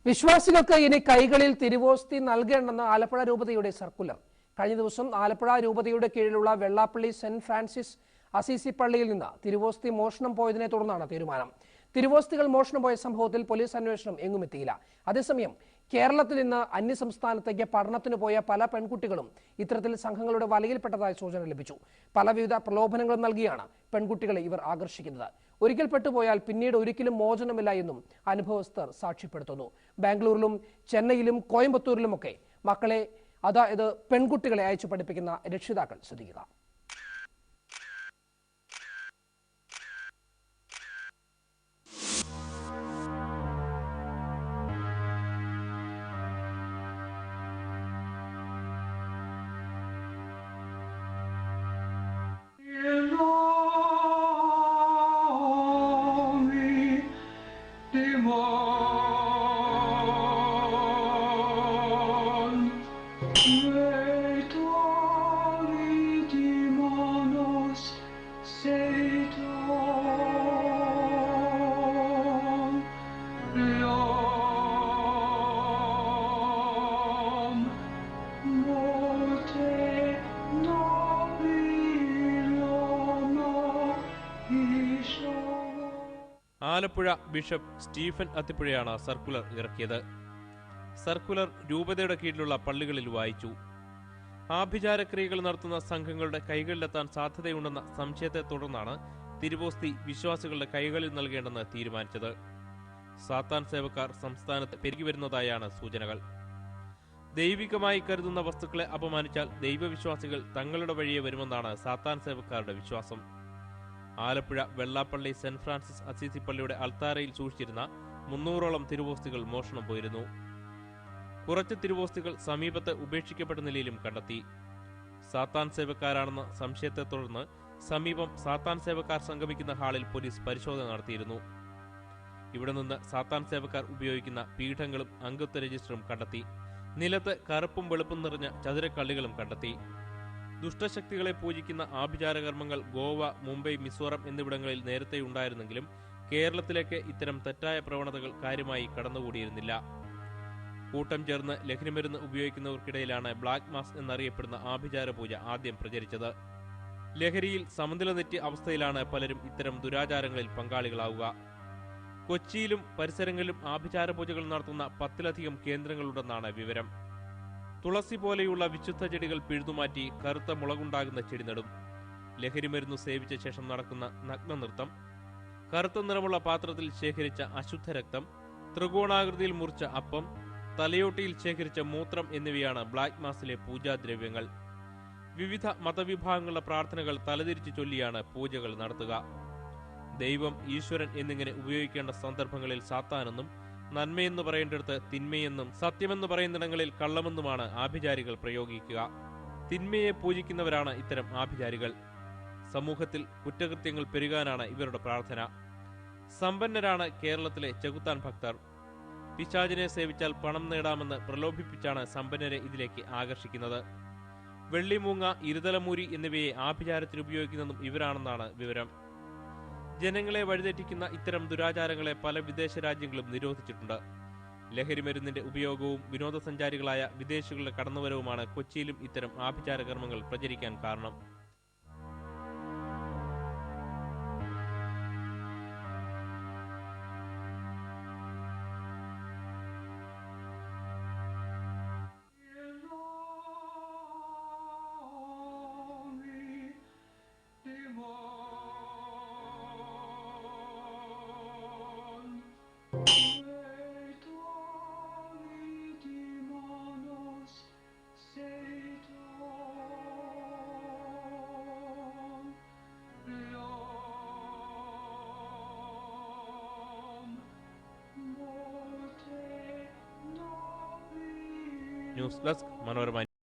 വിശ്വാസികൾക്ക് ഇനി കൈകളിൽ തിരുവോസ്തി നൽകേണ്ടെന്ന് ആലപ്പുഴ രൂപതയുടെ സർക്കുലർ. കഴിഞ്ഞ ദിവസം ആലപ്പുഴ രൂപതയുടെ കീഴിലുള്ള വെള്ളാപ്പള്ളി സെന്റ് ഫ്രാൻസിസ് അസീസി പള്ളിയിൽ നിന്ന് തിരുവോസ്തി മോഷണം പോയതിനെ തുടർന്നാണ് തീരുമാനം. തിരുവോസ്തികൾ മോഷണം പോയ സംഭവത്തിൽ പോലീസ് അന്വേഷണം എങ്ങുമെത്തിയില്ല. അതേസമയം കേരളത്തിൽ നിന്ന് അന്യസംസ്ഥാനത്തേക്ക് പഠനത്തിന് പോയ പല പെൺകുട്ടികളും ഇത്തരത്തിൽ സംഘങ്ങളുടെ വലയിൽപ്പെട്ടതായി സൂചന ലഭിച്ചു. പലവിധ പ്രലോഭനങ്ങളും നൽകിയാണ് പെൺകുട്ടികളെ ഇവർ ആകർഷിക്കുന്നത്. ഒരിക്കൽ പെട്ടുപോയാൽ പിന്നീട് ഒരിക്കലും മോചനമില്ല എന്നും അനുഭവസ്ഥർ സാക്ഷ്യപ്പെടുത്തുന്നു. ബാംഗ്ലൂരിലും ചെന്നൈയിലും കോയമ്പത്തൂരിലുമൊക്കെ മക്കളെ, അതായത് പെൺകുട്ടികളെ അയച്ചു പഠിപ്പിക്കുന്ന രക്ഷിതാക്കൾ ശ്രദ്ധിക്കുക. ആലപ്പുഴ ബിഷപ്പ് സ്റ്റീഫൻ അത്തിപ്പുഴയാണ് സർക്കുലർ ഇറക്കിയത്. സർക്കുലർ രൂപതയുടെ കീഴിലുള്ള പള്ളികളിൽ വായിച്ചു. ആഭിചാരക്രിയകൾ നടത്തുന്ന സംഘങ്ങളുടെ കൈകളിലെത്താൻ സാധ്യതയുണ്ടെന്ന സംശയത്തെ തുടർന്നാണ് തിരുവോസ്തി വിശ്വാസികളുടെ കൈകളിൽ നൽകേണ്ടെന്ന് തീരുമാനിച്ചത്. സാത്താൻ സേവക്കാർ സംസ്ഥാനത്ത് പെരുകിവരുന്നതായാണ് സൂചനകൾ. ദൈവികമായി കരുതുന്ന വസ്തുക്കളെ അപമാനിച്ചാൽ ദൈവവിശ്വാസികൾ തങ്ങളുടെ വഴിയെ വരുമെന്നാണ് സാത്താൻ സേവക്കാരുടെ വിശ്വാസം. Alappuzha Vellappally saint Francis Assisi പള്ളിയുടെ അൾത്താരയിൽ സൂക്ഷിച്ചിരുന്ന 300ഓളം തിരുവോസ്തികൾ മോഷണം പോയിരുന്നു. കുറച്ച് തിരുവോസ്തികൾ സമീപത്ത് ഉപേക്ഷിക്കപ്പെട്ട നിലയിലും കണ്ടെത്തി. സാത്താൻ സേവക്കാരാണെന്ന സംശയത്തെ തുടർന്ന് സമീപം സാത്താൻ സേവക്കാർ സംഗമിക്കുന്ന ഹാളിൽ പോലീസ് പരിശോധന നടത്തിയിരുന്നു. ഇവിടെ നിന്ന് സാത്താൻ സേവക്കാർ ഉപയോഗിക്കുന്ന പീഠങ്ങളും അംഗത്വ രജിസ്റ്ററും കണ്ടെത്തി. നിലത്ത് കറുപ്പും വെളുപ്പും നിറഞ്ഞ ചതുരക്കള്ളികളും കണ്ടെത്തി. ദുഷ്ടശക്തികളെ പൂജിക്കുന്ന ആഭിചാരകർമ്മങ്ങൾ ഗോവ, മുംബൈ, മിസോറം എന്നിവിടങ്ങളിൽ നേരത്തെ ഉണ്ടായിരുന്നെങ്കിലും കേരളത്തിലേക്ക് ഇത്തരം തെറ്റായ പ്രവണതകൾ കാര്യമായി കടന്നുകൂടിയിരുന്നില്ല. കൂട്ടം ചേർന്ന് ലഹരിമരുന്ന് ഉപയോഗിക്കുന്നവർക്കിടയിലാണ് ബ്ലാക്ക് മാസ് എന്നറിയപ്പെടുന്ന ആഭിചാര പൂജ ആദ്യം പ്രചരിച്ചത്. ലഹരിയിൽ സമനില തെറ്റിയ അവസ്ഥയിലാണ് പലരും ഇത്തരം ദുരാചാരങ്ങളിൽ പങ്കാളികളാവുക. കൊച്ചിയിലും പരിസരങ്ങളിലും ആഭിചാര പൂജകൾ നടത്തുന്ന 10ലധികം കേന്ദ്രങ്ങളുണ്ടെന്നാണ് വിവരം. തുളസി പോലെയുള്ള വിശുദ്ധ ചെടികൾ പിഴുതുമാറ്റി കറുത്ത മുളകുണ്ടാകുന്ന ചെടി നടും. ലഹരിമരുന്നു സേവിച്ച ശേഷം നടക്കുന്ന നഗ്നനൃത്തം, കറുത്ത നിറമുള്ള പാത്രത്തിൽ ശേഖരിച്ച അശുദ്ധ രക്തം, ത്രികോണാകൃതിയിൽ മുറിച്ച അപ്പം, തലയോട്ടിയിൽ ശേഖരിച്ച മൂത്രം എന്നിവയാണ് ബ്ലാക്ക് മാസിലെ പൂജാദ്രവ്യങ്ങൾ. വിവിധ മതവിഭാഗങ്ങളുടെ പ്രാർത്ഥനകൾ തലതിരിച്ചു ചൊല്ലിയാണ് പൂജകൾ നടത്തുക. ദൈവം, ഈശ്വരൻ എന്നിങ്ങനെ ഉപയോഗിക്കേണ്ട സന്ദർഭങ്ങളിൽ സാത്താനെന്നും, നന്മയെന്ന് പറയേണ്ടിടത്ത് തിന്മയെന്നും, സത്യമെന്ന് പറയുന്നിടങ്ങളിൽ കള്ളമെന്നുമാണ് ആഭിചാരികൾ പ്രയോഗിക്കുക. തിന്മയെ പൂജിക്കുന്നവരാണ് ഇത്തരം ആഭിചാരികൾ. സമൂഹത്തിൽ കുറ്റകൃത്യങ്ങൾ പെരുകാനാണ് ഇവരുടെ പ്രാർത്ഥന. സമ്പന്നരാണ് കേരളത്തിലെ ചെകുത്താൻ ഭക്തർ. പിശാചിനെ സേവിച്ചാൽ പണം നേടാമെന്ന് പ്രലോഭിപ്പിച്ചാണ് സമ്പന്നരെ ഇതിലേക്ക് ആകർഷിക്കുന്നത്. വെള്ളിമൂങ്ങ, ഇരുതലമൂരി എന്നിവയെ ആഭിചാരത്തിൽ ഉപയോഗിക്കുന്നതും ഇവരാണെന്നാണ് വിവരം. ജനങ്ങളെ വഴിതെറ്റിക്കുന്ന ഇത്തരം ദുരാചാരങ്ങളെ പല വിദേശ രാജ്യങ്ങളും നിരോധിച്ചിട്ടുണ്ട്. ലഹരിമരുന്നിന്റെ ഉപയോഗവും വിനോദസഞ്ചാരികളായ വിദേശികളുടെ കടന്നുവരവുമാണ് കൊച്ചിയിലും ഇത്തരം ആഭിചാര കർമ്മങ്ങൾ പ്രചരിക്കാൻ കാരണം. News desk Manorama.